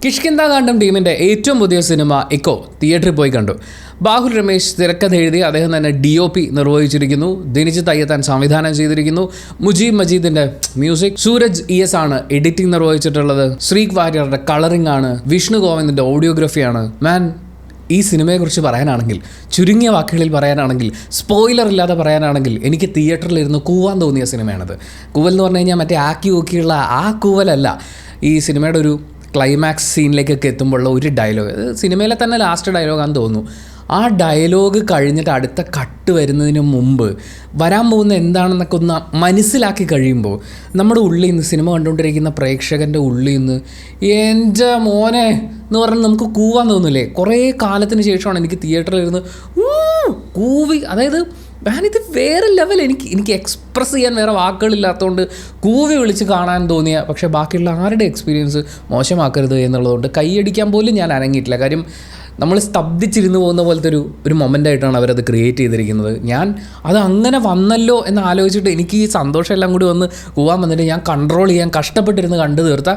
കിഷ്കിന്താകാന്ഡം ടീമിൻ്റെ ഏറ്റവും പുതിയ സിനിമ ഇക്കോ തിയേറ്ററിൽ പോയി കണ്ടു. ബാഹുൽ രമേശ് തിരക്കഥ എഴുതി അദ്ദേഹം തന്നെ DOP നിർവഹിച്ചിരിക്കുന്നു. ദിനിജിത്ത് അയ്യത്താൻ സംവിധാനം ചെയ്തിരിക്കുന്നു. മുജീബ് മജീദിൻ്റെ മ്യൂസിക്, സൂരജ് ES ആണ് എഡിറ്റിംഗ് നിർവഹിച്ചിട്ടുള്ളത്. ശ്രീക് വാര്യറുടെ കളറിംഗ് ആണ്, വിഷ്ണു ഗോവിന്ദിൻ്റെ ഓഡിയോഗ്രഫിയാണ്. ഈ സിനിമയെക്കുറിച്ച് പറയാനാണെങ്കിൽ, ചുരുങ്ങിയ വാക്കുകളിൽ പറയാനാണെങ്കിൽ, സ്പോയിലർ ഇല്ലാതെ പറയാനാണെങ്കിൽ, എനിക്ക് തിയേറ്ററിലിരുന്ന് കൂവാൻ തോന്നിയ സിനിമയാണിത്. കൂവൽ എന്ന് പറഞ്ഞു കഴിഞ്ഞാൽ മറ്റേ ആക്കി ഊക്കിയുള്ള ആ കൂവലല്ല. ഈ സിനിമയുടെ ഒരു ക്ലൈമാക്സ് സീനിലേക്കൊക്കെ എത്തുമ്പോഴുള്ള ഒരു ഡയലോഗ്, സിനിമയിലെ തന്നെ ലാസ്റ്റ് ഡയലോഗാണെന്ന് തോന്നുന്നു. ആ ഡയലോഗ് കഴിഞ്ഞിട്ട് അടുത്ത കട്ട് വരുന്നതിന് മുമ്പ് വരാൻ പോകുന്ന എന്താണെന്നൊക്കെ ഒന്ന് മനസ്സിലാക്കി കഴിയുമ്പോൾ നമ്മുടെ ഉള്ളിൽ നിന്ന്, സിനിമ കണ്ടുകൊണ്ടിരിക്കുന്ന പ്രേക്ഷകൻ്റെ ഉള്ളിൽ നിന്ന് എൻ്റെ മോനെ എന്ന് പറഞ്ഞ് നമുക്ക് കൂവാൻ തോന്നില്ലേ? കുറേ കാലത്തിന് ശേഷമാണ് എനിക്ക് തിയേറ്ററിലിരുന്ന് കൂവി, അതായത് ഞാനിത് വേറെ ലെവൽ, എനിക്ക് എക്സ്പ്രസ് ചെയ്യാൻ വേറെ വാക്കുകളില്ലാത്തതുകൊണ്ട് കൂവി വിളിച്ച് കാണാൻ തോന്നിയ, പക്ഷേ ബാക്കിയുള്ള ആരുടെ എക്സ്പീരിയൻസ് മോശമാക്കരുത് എന്നുള്ളതുകൊണ്ട് കൈയടിക്കാൻ പോലും ഞാൻ അനങ്ങിയിട്ടില്ല. കാര്യം നമ്മൾ സ്തബ്ധിച്ചിരുന്ന് പോകുന്ന പോലത്തെ ഒരു മൊമെൻ്റായിട്ടാണ് അവരത് ക്രിയേറ്റ് ചെയ്തിരിക്കുന്നത്. ഞാൻ അത് അങ്ങനെ വന്നല്ലോ എന്ന് ആലോചിച്ചിട്ട് എനിക്ക് ഈ സന്തോഷം എല്ലാം കൂടി വന്ന് പോകാൻ വന്നിട്ട് ഞാൻ കൺട്രോൾ ചെയ്യാൻ കഷ്ടപ്പെട്ടിരുന്ന് കണ്ടു തീർത്ത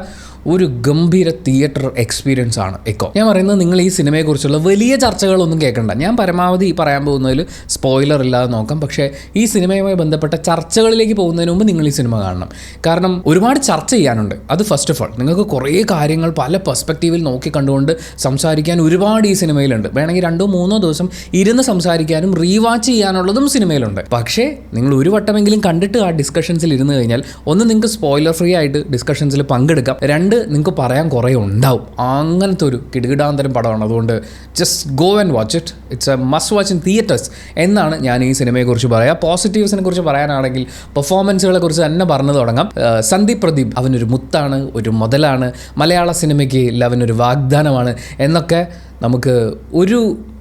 ഒരു ഗംഭീര തിയേറ്റർ എക്സ്പീരിയൻസ് ആണ് ഇക്കോ. ഞാൻ പറയുന്നത്, നിങ്ങൾ ഈ സിനിമയെക്കുറിച്ചുള്ള വലിയ ചർച്ചകളൊന്നും കേൾക്കണ്ട. ഞാൻ പരമാവധി ഈ പറയാൻ പോകുന്നതിൽ സ്പോയിലർ ഇല്ലാതെ നോക്കാം. പക്ഷേ ഈ സിനിമയുമായി ബന്ധപ്പെട്ട ചർച്ചകളിലേക്ക് പോകുന്നതിന് മുമ്പ് നിങ്ങൾ ഈ സിനിമ കാണണം. കാരണം ഒരുപാട് ചർച്ച ചെയ്യാനുണ്ട്. അത് ഫസ്റ്റ് ഓഫ് ഓൾ, നിങ്ങൾക്ക് കുറേ കാര്യങ്ങൾ പല പെർസ്പെക്റ്റീവിൽ നോക്കി കണ്ടുകൊണ്ട് സംസാരിക്കാൻ ഒരുപാട് ഈ സിനിമയിലുണ്ട്. വേണമെങ്കിൽ 2-3 ദിവസം ഇരുന്ന് സംസാരിക്കാനും റീവാച്ച് ചെയ്യാനുള്ളതും സിനിമയിലുണ്ട്. പക്ഷേ നിങ്ങൾ ഒരു വട്ടമെങ്കിലും കണ്ടിട്ട് ആ ഡിസ്കഷൻസിൽ ഇരുന്ന് കഴിഞ്ഞാൽ, ഒന്ന് നിങ്ങൾക്ക് സ്പോയിലർ ഫ്രീ ആയിട്ട് ഡിസ്കഷൻസിൽ പങ്കെടുക്കാം, നിങ്ങൾക്ക് പറയാൻ കുറേ ഉണ്ടാവും. അങ്ങനത്തെ ഒരു കിടുകിടാന്തരം പടമാണ്. അതുകൊണ്ട് just go and watch it. It's A must watch in theatres എന്നാണ് ഞാൻ ഈ സിനിമയെക്കുറിച്ച് പറയുക. പോസിറ്റീവ്സിനെ കുറിച്ച് പറയാനാണെങ്കിൽ പെർഫോമൻസുകളെ കുറിച്ച് തന്നെ പറഞ്ഞു തുടങ്ങാം. സന്ദീപ് പ്രദീപ് അവനൊരു മുത്താണ്, ഒരു മുതലാണ്, മലയാള സിനിമയ്ക്ക് അവനൊരു വാഗ്ദാനമാണ് എന്നൊക്കെ നമുക്ക്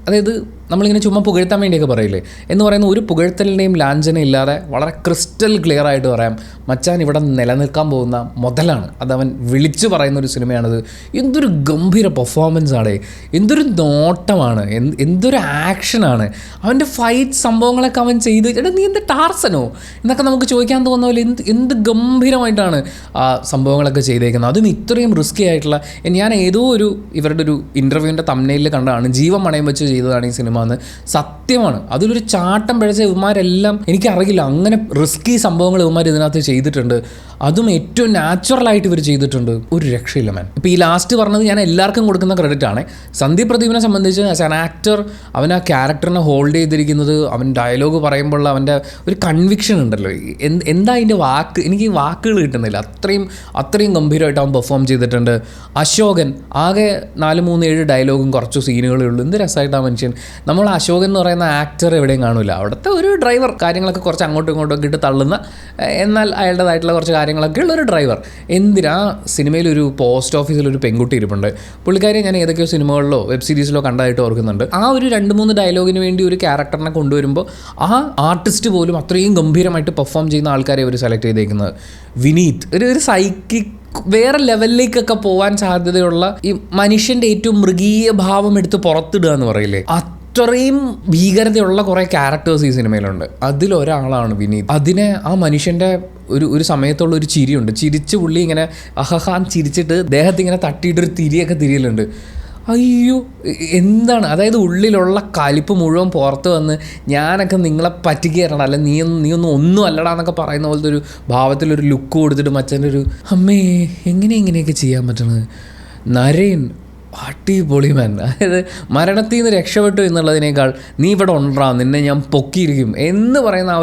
അതായത് നമ്മളിങ്ങനെ ചുമ്മാ പുകഴ്ത്താൻ വേണ്ടിയൊക്കെ പറയില്ലേ എന്ന് പറയുന്ന ഒരു പുകഴ്ത്തലിൻ്റെയും ലാഞ്ചന ഇല്ലാതെ വളരെ ക്രിസ്റ്റൽ ക്ലിയർ ആയിട്ട് പറയാം, മച്ചാൻ ഇവിടെ നിലനിൽക്കാൻ പോകുന്ന മുതലാണ്. അതവൻ വിളിച്ചു പറയുന്ന ഒരു സിനിമയാണിത്. എന്തൊരു ഗംഭീര പെർഫോമൻസ് ആണ്, എന്തൊരു നോട്ടമാണ്, എന്തൊരു ആക്ഷനാണ്, അവൻ്റെ ഫൈറ്റ് സംഭവങ്ങളൊക്കെ അവൻ ചെയ്ത്, നീ എന്ത് ടാർസനോ എന്നൊക്കെ നമുക്ക് ചോദിക്കാൻ തോന്നുന്ന പോലെ എന്ത് ഗംഭീരമായിട്ടാണ് ആ സംഭവങ്ങളൊക്കെ ചെയ്തേക്കുന്നത്. അതും ഇത്രയും റിസ്കി ആയിട്ടുള്ള, ഞാൻ ഏതോ ഇവരുടെ ഒരു ഇൻ്റർവ്യൂവിൻ്റെ തംബ്നെയിലിൽ കണ്ടതാണ്, ജീവൻ പണയം വെച്ച് ചെയ്തതാണ് ഈ സിനിമ എന്ന്. സത്യമാണ്, അതിലൊരു ചാട്ടം പിഴച്ച ഇവന്മാരെല്ലാം, എനിക്കറിയില്ല അങ്ങനെ റിസ്കി സംഭവങ്ങൾ ഇവന്മാർ ഇതിനകത്ത് ചെയ്തിട്ടുണ്ട്. അതും ഏറ്റവും നാച്ചുറലായിട്ട് ഇവർ ചെയ്തിട്ടുണ്ട്. ഒരു രക്ഷയില്ല മാൻ. ഇപ്പോൾ ഈ ലാസ്റ്റ് പറഞ്ഞത് ഞാൻ എല്ലാവർക്കും കൊടുക്കുന്ന ക്രെഡിറ്റ് ആണ്. സന്ദീപ് പ്രദീപിനെ സംബന്ധിച്ച് ആസ് ആൻ ആക്ടർ അവൻ ആ ക്യാരക്ടറിനെ ഹോൾഡ് ചെയ്തിരിക്കുന്നത്, അവൻ ഡയലോഗ് പറയുമ്പോൾ അവൻ്റെ ഒരു കൺവിക്ഷൻ ഉണ്ടല്ലോ, എന്താ അതിൻ്റെ വാക്ക്, എനിക്ക് ഈ വാക്കുകൾ കിട്ടുന്നില്ല. അത്രയും ഗംഭീരമായിട്ട് അവൻ പെർഫോം ചെയ്തിട്ടുണ്ട്. അശോകൻ ആകെ 4-3-7 ഡയലോഗും കുറച്ച് സീനുകളേ ഉള്ളൂ. എന്ത് രസമായിട്ടാണ് മനുഷ്യൻ. നമ്മൾ അശോകൻ എന്ന് പറയുന്ന ആക്ടർ എവിടെയും കാണില്ല. അവിടുത്തെ ഒരു ഡ്രൈവർ, കാര്യങ്ങളൊക്കെ കുറച്ച് അങ്ങോട്ടും ഇങ്ങോട്ടും ഇട്ട് തള്ളുന്ന, എന്നാൽ അയാളുടേതായിട്ടുള്ള കുറച്ച് കാര്യങ്ങളൊക്കെ ഉള്ളൊരു ഡ്രൈവർ. എന്തിനാ സിനിമയിലൊരു പോസ്റ്റ് ഓഫീസിലൊരു പെൺകുട്ടി ഇരിപ്പുണ്ട്. പുള്ളിക്കാരെ ഞാൻ ഏതൊക്കെയോ സിനിമകളിലോ വെബ് സീരീസിലോ കണ്ടതായിട്ട് ഓർക്കുന്നുണ്ട്. ആ ഒരു 2-3 ഡയലോഗിന് വേണ്ടി ഒരു ക്യാരക്ടറിനെ കൊണ്ടുവരുമ്പോൾ ആ ആർട്ടിസ്റ്റ് പോലും അത്രയും ഗംഭീരമായിട്ട് പെർഫോം ചെയ്യുന്ന ആൾക്കാരെ അവർ സെലക്ട് ചെയ്തേക്കുന്നത്. വിനീത് ഒരു സൈക്കിക് വേറെ ലെവലിലേക്കൊക്കെ പോകാൻ സാധ്യതയുള്ള, ഈ മനുഷ്യൻ്റെ ഏറ്റവും മൃഗീയ ഭാവം എടുത്ത് പുറത്തിടുക എന്ന് പറയില്ലേ, അത്രയും ഭീകരതയുള്ള കുറേ ക്യാരക്ടേഴ്സ് ഈ സിനിമയിലുണ്ട്. അതിലൊരാളാണ് വിനീത്. ആ മനുഷ്യൻ്റെ ഒരു സമയത്തുള്ള ഒരു ചിരിയുണ്ട്. ചിരിച്ച് പുള്ളി ഇങ്ങനെ അഹഹാൻ ചിരിച്ചിട്ട് ദേഹത്തിങ്ങനെ തട്ടിയിട്ടൊരു തിരിയൊക്കെ തിരിയലുണ്ട്. അയ്യോ, എന്താണ്, അതായത് ഉള്ളിലുള്ള കലിപ്പ് മുഴുവൻ പുറത്ത് വന്ന് ഞാനൊക്കെ നിങ്ങളെ പറ്റിക്കുകയാണ്, അല്ല നീ ഒന്നും അല്ലടാ എന്നൊക്കെ പറയുന്ന പോലത്തെ ഒരു ഭാവത്തിലൊരു ലുക്ക് കൊടുത്തിട്ട് മച്ചൻ്റെ ഒരു അമ്മേ ഇങ്ങനെയൊക്കെ ചെയ്യാൻ പറ്റണത്. നരേൻ അടിപൊളി മാൻ. അതായത് മരണത്തിൽ നിന്ന് രക്ഷപ്പെട്ടു എന്നുള്ളതിനേക്കാൾ നീ ഇവിടെ ഉണ്ടാ, നിന്നെ ഞാൻ പൊക്കിയിരിക്കും എന്ന് പറയുന്ന ആ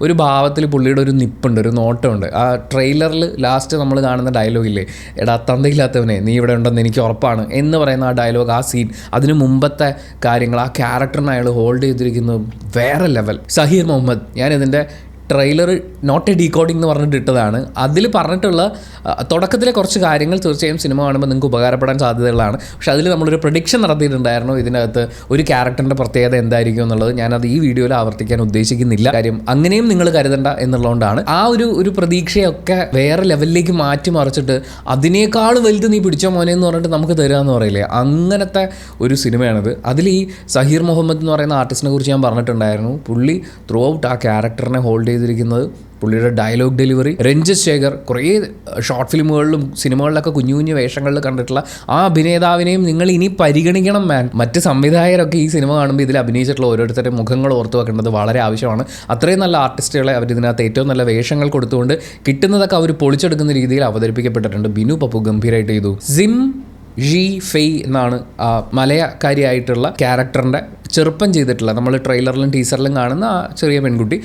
ഒരു ഭാവത്തിൽ പുള്ളിയുടെ ഒരു നിപ്പുണ്ട്, ഒരു നോട്ടമുണ്ട്. ആ ട്രെയിലറിൽ ലാസ്റ്റ് നമ്മൾ കാണുന്ന ഡയലോഗില്ലേ, എടാ തന്തയില്ലാത്തവനെ നീ ഇവിടെ ഉണ്ടെന്ന് എനിക്ക് ഉറപ്പാണ് എന്ന് പറയുന്ന ആ ഡയലോഗ്, ആ സീൻ, അതിന് മുമ്പത്തെ കാര്യങ്ങൾ, ആ ക്യാരക്ടറിനെ അയാൾ ഹോൾഡ് ചെയ്തിരിക്കുന്നത് വേറെ ലെവൽ. സഹീർ മുഹമ്മദ്, ഞാനിതിൻ്റെ ട്രെയിലർ നോട്ട് എ ഡീകോഡിംഗ് എന്ന് പറഞ്ഞിട്ട് ഇട്ടതാണ്. അതിൽ പറഞ്ഞിട്ടുള്ള തുടക്കത്തിലെ കുറച്ച് കാര്യങ്ങൾ തീർച്ചയായും സിനിമ കാണുമ്പോൾ നിങ്ങൾക്ക് ഉപകാരപ്പെടാൻ സാധ്യതകളാണ്. പക്ഷേ അതിൽ നമ്മളൊരു പ്രഡിക്ഷൻ നടത്തിയിട്ടുണ്ടായിരുന്നു, ഇതിനകത്ത് ഒരു ക്യാരക്ടറിൻ്റെ പ്രത്യേകത എന്തായിരിക്കും എന്നുള്ളത്. ഞാനത് ഈ വീഡിയോയിൽ ആവർത്തിക്കാൻ ഉദ്ദേശിക്കുന്നില്ല. കാര്യം അങ്ങനെയും നിങ്ങൾ കരുതണ്ട എന്നുള്ളതുകൊണ്ടാണ്. ആ ഒരു പ്രതീക്ഷയൊക്കെ വേറെ ലെവലിലേക്ക് മാറ്റി മറിച്ചിട്ട് അതിനേക്കാൾ വലുത് നീ പിടിച്ചോ മോനെ എന്ന് പറഞ്ഞിട്ട് നമുക്ക് തരിക എന്ന് പറയില്ലേ, അങ്ങനത്തെ ഒരു സിനിമയാണിത്. അതിൽ ഈ സഹീർ മുഹമ്മദ് എന്ന് പറയുന്ന ആർട്ടിസ്റ്റിനെ കുറിച്ച് ഞാൻ പറഞ്ഞിട്ടുണ്ടായിരുന്നു. പുള്ളി ത്രൂ ഔട്ട് ആ ക്യാരക്ടറിനെ ഹോൾഡ് ചെയ്തിരിക്കുന്നത്. പുള്ളിയുടെ ഡയലോഗ് ഡെലിവറി, രഞ്ജിത് ശേഖർ കുറേ ഷോർട്ട് ഫിലിമുകളിലും സിനിമകളിലൊക്കെ കുഞ്ഞു കുഞ്ഞു വേഷങ്ങളിൽ കണ്ടിട്ടുള്ള ആ അഭിനേതാവിനെയും നിങ്ങൾ ഇനി പരിഗണിക്കണം മാൻ. മറ്റ് സംവിധായകരൊക്കെ ഈ സിനിമ കാണുമ്പോൾ ഇതിൽ അഭിനയിച്ചിട്ടുള്ള ഓരോരുത്തരുടെ മുഖങ്ങൾ ഓർത്തു വെക്കേണ്ടത് വളരെ ആവശ്യമാണ്. അത്രയും നല്ല ആർട്ടിസ്റ്റുകളെ അവർ ഇതിനകത്ത് ഏറ്റവും നല്ല വേഷങ്ങൾ കൊടുത്തുകൊണ്ട് കിട്ടുന്നതൊക്കെ അവർ പൊളിച്ചെടുക്കുന്ന രീതിയിൽ അവതരിപ്പിക്കപ്പെട്ടിട്ടുണ്ട്. ബിനു പപ്പു ഗംഭീരമായിട്ട് ചെയ്തു. സിം ജി ഫെയ് എന്നാണ് മലയക്കാരിയായിട്ടുള്ള ക്യാരക്ടറിൻ്റെ ചെറുപ്പം ചെയ്തിട്ടുള്ള, നമ്മൾ ട്രെയിലറിലും ടീസറിലും കാണുന്ന ആ ചെറിയ പെൺകുട്ടി,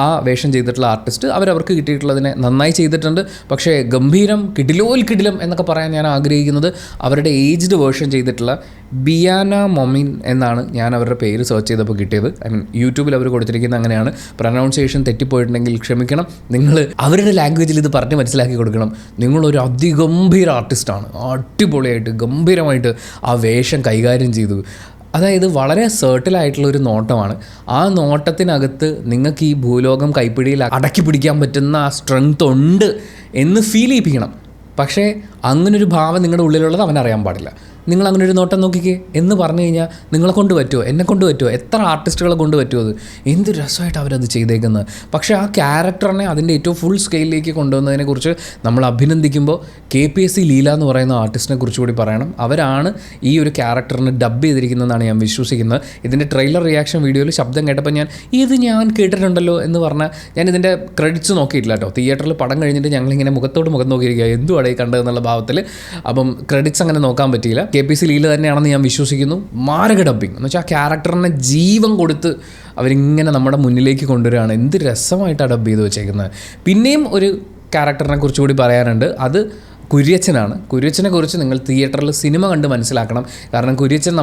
ആ വേഷം ചെയ്തിട്ടുള്ള ആർട്ടിസ്റ്റ് അവർക്ക് കിട്ടിയിട്ടുള്ളതിനെ നന്നായി ചെയ്തിട്ടുണ്ട്. പക്ഷേ ഗംഭീരം, കിടിലം എന്നൊക്കെ പറയാൻ ഞാൻ ആഗ്രഹിക്കുന്നത് അവരുടെ ഏജ്ഡ് വേർഷൻ ചെയ്തിട്ടുള്ള ബിയാന മൊമിൻ എന്നാണ് ഞാൻ അവരുടെ പേര് സെർച്ച് ചെയ്തപ്പോൾ കിട്ടിയത്. ഐ മീൻ യൂട്യൂബിൽ അവർ കൊടുത്തിരിക്കുന്നത് അങ്ങനെയാണ്. പ്രൊനൗൺസിയേഷൻ തെറ്റിപ്പോയിട്ടുണ്ടെങ്കിൽ ക്ഷമിക്കണം. നിങ്ങൾ അവരുടെ ലാംഗ്വേജിൽ ഇത് പറഞ്ഞ് മനസ്സിലാക്കി കൊടുക്കണം. നിങ്ങളൊരു അതിഗംഭീര ആർട്ടിസ്റ്റാണ്, അടിപൊളിയായിട്ട് ഗംഭീരമായിട്ട് ആ വേഷം കൈകാര്യം ചെയ്തു. അതായത് വളരെ സെർട്ടിലായിട്ടുള്ളൊരു നോട്ടമാണ്. ആ നോട്ടത്തിനകത്ത് നിങ്ങൾക്ക് ഈ ഭൂലോകം കൈപ്പിടിയിൽ അടക്കി പിടിക്കാൻ പറ്റുന്ന ആ സ്ട്രെങ്ത് ഉണ്ട് എന്ന് ഫീൽ ചെയ്യിപ്പിക്കണം. പക്ഷേ അങ്ങനൊരു ഭാവം നിങ്ങളുടെ ഉള്ളിലുള്ളത് അവനറിയാൻ പാടില്ല. നിങ്ങൾ അങ്ങനെ ഒരു നോട്ടം നോക്കിക്കേ എന്ന് പറഞ്ഞു കഴിഞ്ഞാൽ നിങ്ങളെ കൊണ്ട് പറ്റുമോ, എന്നെ കൊണ്ട് പറ്റുമോ, എത്ര ആർട്ടിസ്റ്റുകളെ കൊണ്ട് പറ്റുമോ? അത് എന്ത് രസമായിട്ട് അവരത് ചെയ്തേക്കുന്നത്. പക്ഷേ ആ ക്യാരക്ടറിനെ അതിൻ്റെ ഏറ്റവും ഫുൾ സ്കെയിലിലേക്ക് കൊണ്ടുവന്നതിനെക്കുറിച്ച് നമ്മൾ അഭിനന്ദിക്കുമ്പോൾ KPSC ലീല എന്ന് പറയുന്ന ആർട്ടിസ്റ്റിനെ കുറിച്ച് കൂടി പറയണം. അവരാണ് ഈ ഒരു ക്യാരക്ടറിനെ ഡബ് ചെയ്തിരിക്കുന്നതെന്നാണ് ഞാൻ വിശ്വസിക്കുന്നത്. ഇതിൻ്റെ ട്രെയിലർ റിയാക്ഷൻ വീഡിയോയിൽ ശബ്ദം കേട്ടപ്പോൾ ഞാൻ കേട്ടിട്ടുണ്ടല്ലോ എന്ന് പറഞ്ഞാൽ ഞാൻ ഇതിൻ്റെ ക്രെഡിറ്റ്സ് നോക്കിയിട്ടില്ല കേട്ടോ. തിയേറ്ററിൽ പടം കഴിഞ്ഞിട്ട് ഞങ്ങളിങ്ങനെ മുഖത്തോട് മുഖം നോക്കിയിരിക്കുക എന്തുവാടേ കണ്ടതെന്നുള്ള ഭാവത്തിൽ. അപ്പം ക്രെഡിറ്റ്സ് അങ്ങനെ നോക്കാൻ പറ്റിയില്ല. KPSC ലീല തന്നെയാണെന്ന് ഞാൻ വിശ്വസിക്കുന്നു. മാരക ഡബ്ബിങ് എന്ന് വെച്ചാൽ ആ ക്യാരക്ടറിനെ ജീവൻ കൊടുത്ത് അവരിങ്ങനെ നമ്മുടെ മുന്നിലേക്ക് കൊണ്ടുവരികയാണ്. എന്ത് രസമായിട്ടാണ് ഡബ് ചെയ്ത് വെച്ചേക്കുന്നത്. പിന്നെയും ഒരു ക്യാരക്ടറിനെ കുറിച്ച് കൂടി പറയാനുണ്ട്. അത് കുര്യച്ചനാണ്. കുര്യച്ചനെ കുറിച്ച് നിങ്ങൾ തിയേറ്ററിൽ സിനിമ കണ്ട് മനസ്സിലാക്കണം. കാരണം കുര്യച്ചൻ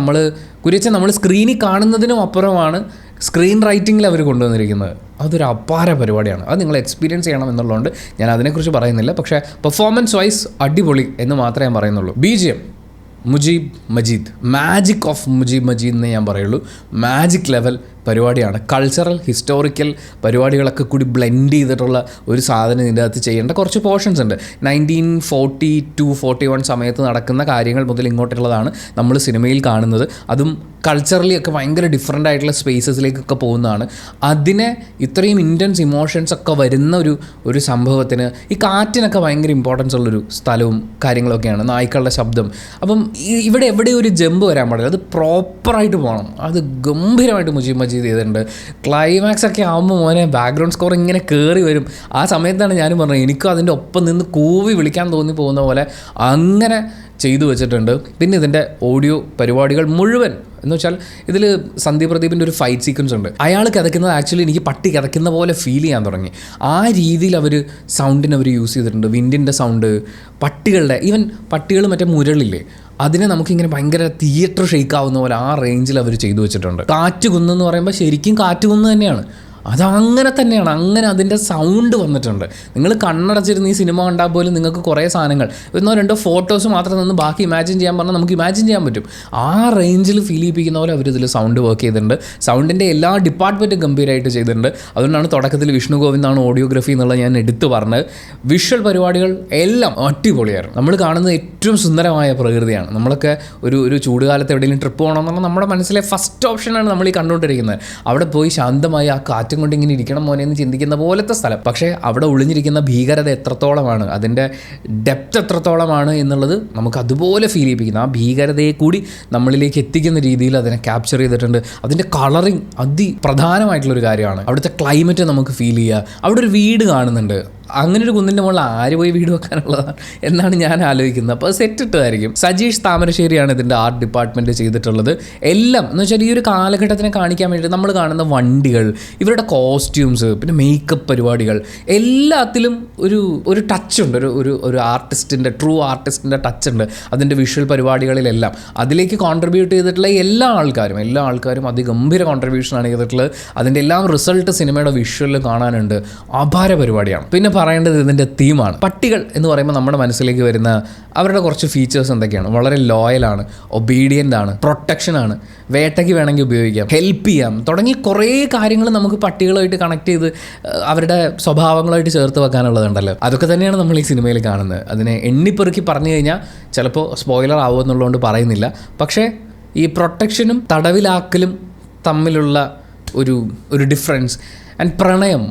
നമ്മൾ സ്ക്രീനിൽ കാണുന്നതിനും അപ്പുറമാണ് സ്ക്രീൻ റൈറ്റിങ്ങിൽ അവർ കൊണ്ടുവന്നിരിക്കുന്നത്. അതൊരു അപാര പരിപാടിയാണ്. അത് നിങ്ങൾ എക്സ്പീരിയൻസ് ചെയ്യണം എന്നുള്ളതുകൊണ്ട് ഞാൻ അതിനെക്കുറിച്ച് പറയുന്നില്ല. പക്ഷേ പെർഫോമൻസ് വൈസ് അടിപൊളി എന്ന് മാത്രമേ ഞാൻ പറയുന്നുള്ളൂ. BGM Mujeeb Majeed, magic of Mujeeb Majeed എന്നേ ഞാൻ പറയുള്ളൂ. മാജിക് ലെവൽ പരിപാടിയാണ്. കൾച്ചറൽ ഹിസ്റ്റോറിക്കൽ പരിപാടികളൊക്കെ കൂടി ബ്ലെൻഡ് ചെയ്തിട്ടുള്ള ഒരു സാധനം ഇതിൻ്റെ അകത്ത് ചെയ്യേണ്ട കുറച്ച് പോർഷൻസ് ഉണ്ട്. 1942-41 സമയത്ത് നടക്കുന്ന കാര്യങ്ങൾ മുതൽ ഇങ്ങോട്ടുള്ളതാണ് നമ്മൾ സിനിമയിൽ കാണുന്നത്. അതും കൾച്ചറലി ഒക്കെ ഭയങ്കര ഡിഫറെൻ്റ് ആയിട്ടുള്ള സ്പേസസിലേക്കൊക്കെ പോകുന്നതാണ്. അതിനെ ഇത്രയും ഇൻറ്റൻസ് ഇമോഷൻസ് ഒക്കെ വരുന്ന ഒരു സംഭവത്തിന് ഈ കാറ്റിനൊക്കെ ഭയങ്കര ഇമ്പോർട്ടൻസ് ഉള്ളൊരു സ്ഥലവും കാര്യങ്ങളൊക്കെയാണ്. നായ്ക്കളുടെ ശബ്ദം. അപ്പം ഇവിടെ എവിടെ ഒരു ജമ്പ് വരാൻ പാടില്ല. അത് പ്രോപ്പറായിട്ട് പോകണം. അത് ഗംഭീരമായിട്ട് മുജീബ് മജീദ് ചെയ്തിട്ടുണ്ട്. ക്ലൈമാക്സ് ഒക്കെ ആകുമ്പോൾ മോനെ ബാക്ക്ഗ്രൗണ്ട് സ്കോർ ഇങ്ങനെ കയറി വരും. ആ സമയത്താണ് ഞാനും പറഞ്ഞത് എനിക്കും അതിൻ്റെ ഒപ്പം നിന്ന് കൂവി വിളിക്കാൻ തോന്നി പോകുന്ന പോലെ അങ്ങനെ ചെയ്തു വെച്ചിട്ടുണ്ട്. പിന്നെ ഇതിൻ്റെ ഓഡിയോ പരിപാടികൾ മുഴുവൻ എന്ന് വെച്ചാൽ ഇതിൽ സന്ദീപ് പ്രദീപിൻ്റെ ഒരു ഫൈറ്റ് സീക്വൻസ് ഉണ്ട്. അയാൾ കിതയ്ക്കുന്നത് ആക്ച്വലി എനിക്ക് പട്ടി കിതയ്ക്കുന്ന പോലെ ഫീൽ ചെയ്യാൻ തുടങ്ങി. ആ രീതിയിൽ അവർ സൗണ്ടിന് യൂസ് ചെയ്തിട്ടുണ്ട്. വിൻഡിൻ്റെ സൗണ്ട്, പട്ടികളുടെ ഈവൻ പട്ടികൾ മറ്റേ മുരളില്ലേ അതിനെ നമുക്കിങ്ങനെ ഭയങ്കര തിയേറ്റർ ഷെയ്ക്കാവുന്ന പോലെ ആ റേഞ്ചിൽ അവർ ചെയ്തു വെച്ചിട്ടുണ്ട്. കാറ്റ് കുന്നെന്ന് പറയുമ്പോൾ ശരിക്കും കാറ്റ് കുന്ന് തന്നെയാണ്. അതങ്ങനെ തന്നെയാണ്. അങ്ങനെ അതിൻ്റെ സൗണ്ട് വന്നിട്ടുണ്ട്. നിങ്ങൾ കണ്ണടച്ചിരുന്ന് ഈ സിനിമ കണ്ടാൽ പോലും നിങ്ങൾക്ക് കുറേ സാധനങ്ങൾ 1-2 ഫോട്ടോസ് മാത്രം നിന്ന് ബാക്കി ഇമാജിൻ ചെയ്യാൻ പറഞ്ഞാൽ നമുക്ക് ഇമാജിൻ ചെയ്യാൻ പറ്റും. ആ റേഞ്ചിൽ ഫീൽ ചെയ്യിപ്പിക്കുന്ന പോലെ അവരിതിൽ സൗണ്ട് വർക്ക് ചെയ്തിട്ടുണ്ട്. സൗണ്ടിൻ്റെ എല്ലാ ഡിപ്പാർട്ട്മെൻറ്റും ഗംഭീരമായിട്ട് ചെയ്തിട്ടുണ്ട്. അതുകൊണ്ടാണ് തുടക്കത്തിൽ വിഷ്ണു ഗോവിന്ദാണ് ഓഡിയോഗ്രഫി എന്നുള്ളത് ഞാൻ എടുത്തു പറഞ്ഞത്. വിഷ്വൽ പരിപാടികൾ എല്ലാം അടിപൊളിയായിരുന്നു. നമ്മൾ കാണുന്നത് ഏറ്റവും സുന്ദരമായ പ്രകൃതിയാണ്. നമ്മളൊക്കെ ഒരു ചൂടുകാലത്ത് എവിടെയെങ്കിലും ട്രിപ്പ് പോകണമെന്നുള്ള നമ്മുടെ മനസ്സിലെ ഫസ്റ്റ് ഓപ്ഷനാണ് നമ്മൾ ഈ കണ്ടുകൊണ്ടിരിക്കുന്നത്. അവിടെ പോയി ശാന്തമായി ആ കാറ്റ് കൊണ്ട് ഇങ്ങനെ ഇരിക്കണം മോനെ എന്ന് ചിന്തിക്കുന്ന പോലത്തെ സ്ഥലം. പക്ഷേ അവിടെ ഒളിഞ്ഞിരിക്കുന്ന ഭീകരത എത്രത്തോളമാണ്, അതിൻ്റെ ഡെപ്ത് എത്രത്തോളമാണ് എന്നുള്ളത് നമുക്ക് അതുപോലെ ഫീൽ ചെയ്യിപ്പിക്കുന്നു. ആ ഭീകരതയെ കൂടി നമ്മളിലേക്ക് എത്തിക്കുന്ന രീതിയിൽ അതിനെ ക്യാപ്ചർ ചെയ്തിട്ടുണ്ട്. അതിൻ്റെ കളറിങ് അതിപ്രധാനമായിട്ടുള്ളൊരു കാര്യമാണ്. അവിടുത്തെ ക്ലൈമറ്റ് നമുക്ക് ഫീൽ ചെയ്യുക. അവിടെ ഒരു വീട് കാണുന്നുണ്ട്. അങ്ങനെ ഒരു കുന്നിൻ്റെ മുകളിൽ ആര് പോയി വീട് വെക്കാനുള്ളതാണ് എന്നാണ് ഞാൻ ആലോചിക്കുന്നത്. അപ്പോൾ അത് സെറ്റ് ഇട്ടതായിരിക്കും. സജീഷ് താമരശ്ശേരിയാണ് ഇതിൻ്റെ ആർട്ട് ഡിപ്പാർട്ട്മെൻറ്റ് ചെയ്തിട്ടുള്ളത്. എല്ലാം എന്ന് വെച്ചാൽ ഈ ഒരു കാലഘട്ടത്തിനെ കാണിക്കാൻ വേണ്ടി നമ്മൾ കാണുന്ന വണ്ടികൾ, ഇവരുടെ കോസ്റ്റ്യൂംസ്, പിന്നെ മേക്കപ്പ് പരിപാടികൾ എല്ലാത്തിലും ഒരു ടച്ചുണ്ട്. ഒരു ആർട്ടിസ്റ്റിൻ്റെ ട്രൂ ആർട്ടിസ്റ്റിൻ്റെ ടച്ചുണ്ട് അതിൻ്റെ വിഷ്വൽ പരിപാടികളിലെല്ലാം. അതിലേക്ക് കോൺട്രിബ്യൂട്ട് ചെയ്തിട്ടുള്ള എല്ലാ ആൾക്കാരും അതിഗംഭീര കോൺട്രിബ്യൂഷനാണ് ചെയ്തിട്ടുള്ളത്. അതിൻ്റെ എല്ലാം റിസൾട്ട് സിനിമയുടെ വിഷ്വലിൽ കാണാനുണ്ട്. അപാര പരിപാടിയാണ്. പിന്നെ പറയേണ്ടത് ഇതിൻ്റെ തീമാണ്. പട്ടികൾ എന്ന് പറയുമ്പോൾ നമ്മുടെ മനസ്സിലേക്ക് വരുന്ന അവരുടെ കുറച്ച് ഫീച്ചേഴ്സ് എന്തൊക്കെയാണ്? വളരെ ലോയലാണ്, ഒബീഡിയൻ്റ് ആണ്, പ്രൊട്ടക്ഷനാണ്, വേട്ടയ്ക്ക് വേണമെങ്കിൽ ഉപയോഗിക്കാം, ഹെൽപ്പ് ചെയ്യാം തുടങ്ങി കുറേ കാര്യങ്ങൾ നമുക്ക് പട്ടികളുമായിട്ട് കണക്ട് ചെയ്ത് അവരുടെ സ്വഭാവങ്ങളായിട്ട് ചേർത്ത് വെക്കാനുള്ളതുണ്ടല്ലോ. അതൊക്കെ തന്നെയാണ് നമ്മൾ ഈ സിനിമയിൽ കാണുന്നത്. അതിനെ എണ്ണിപ്പെറുക്കി പറഞ്ഞു കഴിഞ്ഞാൽ ചിലപ്പോൾ സ്പോയിലർ ആവുമെന്നുള്ളതുകൊണ്ട് പറയുന്നില്ല. പക്ഷേ ഈ പ്രൊട്ടക്ഷനും തടവിലാക്കലും തമ്മിലുള്ള ഒരു ഡിഫറൻസ് ആൻഡ് പ്രണയം,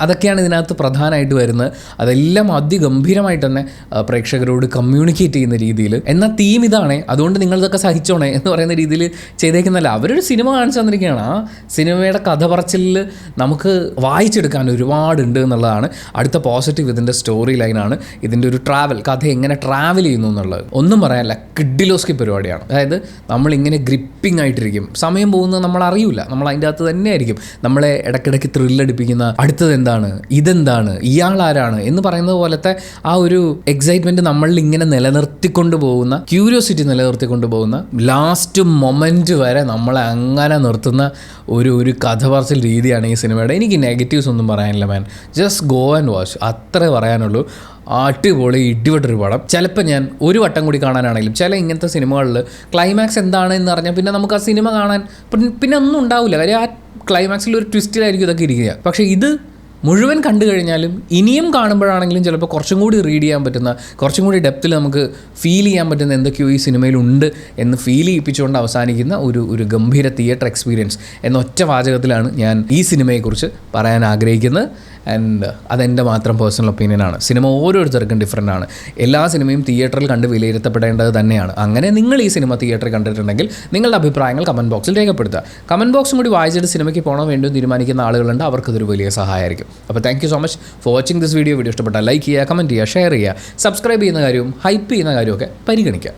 അതൊക്കെയാണ് ഇതിനകത്ത് പ്രധാനമായിട്ട് വരുന്നത്. അതെല്ലാം അതിഗംഭീരമായിട്ട് തന്നെ പ്രേക്ഷകരോട് കമ്മ്യൂണിക്കേറ്റ് ചെയ്യുന്ന രീതിയിൽ, എന്നാൽ തീം ഇതാണ്, അതുകൊണ്ട് നിങ്ങളിതൊക്കെ സഹിച്ചോണേ എന്ന് പറയുന്ന രീതിയിൽ ചെയ്തേക്കുന്നല്ല. അവരൊരു സിനിമ കാണിച്ചു തന്നിരിക്കുകയാണ്. ആ സിനിമയുടെ കഥ പറച്ചിലിൽ നമുക്ക് വായിച്ചെടുക്കാൻ ഒരുപാടുണ്ട് എന്നുള്ളതാണ് അടുത്ത പോസിറ്റീവ്. ഇതിൻ്റെ സ്റ്റോറി ലൈനാണ്, ഇതിൻ്റെ ഒരു ട്രാവൽ, കഥ എങ്ങനെ ട്രാവൽ ചെയ്യുന്നു എന്നുള്ളത് ഒന്നും പറയാനില്ല. കിഡിലോസ്കി പരിപാടിയാണ്. അതായത് നമ്മളിങ്ങനെ ഗ്രിപ്പിംഗ് ആയിട്ടിരിക്കും, സമയം പോകുന്നത് നമ്മൾ അറിയില്ല, നമ്മൾ അതിൻ്റെ അകത്ത് തന്നെ ആയിരിക്കും. നമ്മളെ ഇടയ്ക്കിടയ്ക്ക് ത്രില്ലടിപ്പിക്കുന്ന അടുത്തത് എന്താണ്, ഇതെന്താണ്, ഇയാളാരാണ് എന്ന് പറയുന്നത് പോലത്തെ ആ ഒരു എക്സൈറ്റ്മെൻറ്റ് നമ്മളിൽ ഇങ്ങനെ നിലനിർത്തിക്കൊണ്ട് പോകുന്ന, ക്യൂരിയോസിറ്റി നിലനിർത്തിക്കൊണ്ട് പോകുന്ന, ലാസ്റ്റ് മൊമെൻറ്റ് വരെ നമ്മളെ അങ്ങനെ നിർത്തുന്ന ഒരു കഥ പറച്ചിൽ രീതിയാണ് ഈ സിനിമയുടെ. എനിക്ക് നെഗറ്റീവ്സ് ഒന്നും പറയാനില്ല മാൻ, ജസ്റ്റ് ഗോ ആൻഡ് വാച്ച്, അത്രേ പറയാനുള്ളൂ. അടിപൊളി ഇടിവെട്ടൊരു പടം. ചിലപ്പോൾ ഞാൻ ഒരു വട്ടം കൂടി കാണാനാണെങ്കിലും, ചില ഇങ്ങനത്തെ സിനിമകളിൽ ക്ലൈമാക്സ് എന്താണെന്ന് അറിഞ്ഞാൽ പിന്നെ നമുക്ക് ആ സിനിമ കാണാൻ പിന്നെ ഒന്നും ഉണ്ടാവില്ല. കാര്യം ആ ക്ലൈമാക്സിൽ ഒരു ട്വിസ്റ്റിലായിരിക്കും ഇതൊക്കെ ഇരിക്കുക. പക്ഷേ ഇത് മുഴുവൻ കണ്ടു കഴിഞ്ഞാലും ഇനിയും കാണുമ്പോഴാണെങ്കിലും ചിലപ്പോൾ കുറച്ചും കൂടി റീഡ് ചെയ്യാൻ പറ്റുന്ന, കുറച്ചും കൂടി ഡെപ്തിൽ നമുക്ക് ഫീൽ ചെയ്യാൻ പറ്റുന്ന എന്തൊക്കെയോ ഈ സിനിമയിലുണ്ട് എന്ന് ഫീൽ ചെയ്യിപ്പിച്ചുകൊണ്ട് അവസാനിക്കുന്ന ഒരു ഗംഭീര തിയേറ്റർ എക്സ്പീരിയൻസ് എന്ന ഒറ്റ വാചകത്തിലാണ് ഞാൻ ഈ സിനിമയെക്കുറിച്ച് പറയാൻ ആഗ്രഹിക്കുന്നത്. ആൻഡ് അതെൻ്റെ മാത്രം പേഴ്സണൽ ഒപ്പീനിയനാണ്. സിനിമ ഓരോരുത്തർക്കും ഡിഫറൻ്റ് ആണ്. എല്ലാ സിനിമയും തിയേറ്ററിൽ കണ്ട് വിലയിരുത്തപ്പെടേണ്ടത് തന്നെയാണ്. അങ്ങനെ നിങ്ങൾ ഈ സിനിമ തിയേറ്ററിൽ കണ്ടിട്ടുണ്ടെങ്കിൽ നിങ്ങളുടെ അഭിപ്രായങ്ങൾ കമൻറ്റ് ബോക്സിൽ രേഖപ്പെടുത്തുക. കമൻറ്റ് ബോക്സും കൂടി വായിച്ചിട്ട് സിനിമയ്ക്ക് പോകണോ വേണ്ടോ തീരുമാനിക്കുന്ന ആളുകളുണ്ട്, അവർക്കതൊരു വലിയ സഹായമായിരിക്കും. അപ്പോൾ thank you so much for watching this video. Video ഇഷ്ടപ്പെട്ടാൽ ലൈക്ക് ചെയ്യുക, കമൻറ്റ് ചെയ്യുക, ഷെയർ ചെയ്യുക, സബ്സ്ക്രൈബ് ചെയ്യുന്ന കാര്യവും ഹൈപ്പ് ചെയ്യുന്ന കാര്യമൊക്കെ പരിഗണിക്കുക.